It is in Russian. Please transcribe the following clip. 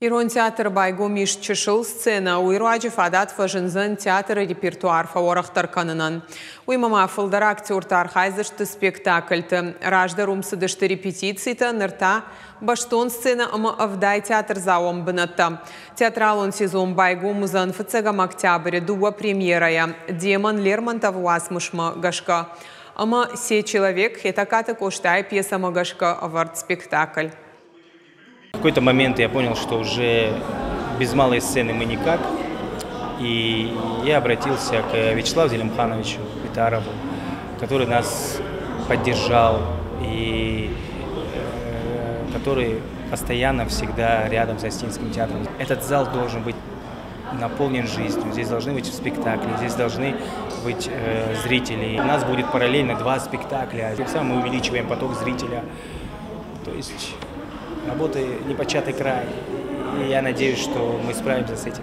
Ирон театр байгу миш чешил сцена, уйруаджи фадат фажинзан театр и репертуар фаворахтар кананан. Уймама фылдара актер хайзышты спектакльты. Ражда румсыдышты репетиции-то нырта баштон сцена ама авдай театр заом бынатта. Театралон сезон байгу музан фыцегам октябре дуа премьерая. Демон Лермонтов уасмышма гашка. Ама се человек хетаката коштай пьеса магашка авард спектакль. В какой-то момент я понял, что уже без малой сцены мы никак. И я обратился к Вячеславу Зелимхановичу Витарову, который нас поддержал и который постоянно всегда рядом с Остинским театром. Этот зал должен быть наполнен жизнью. Здесь должны быть спектакли, здесь должны быть зрители. У нас будет параллельно 2 спектакля. Тем самым мы увеличиваем поток зрителя. То есть работы непочатый край. И я надеюсь, что мы справимся с этим.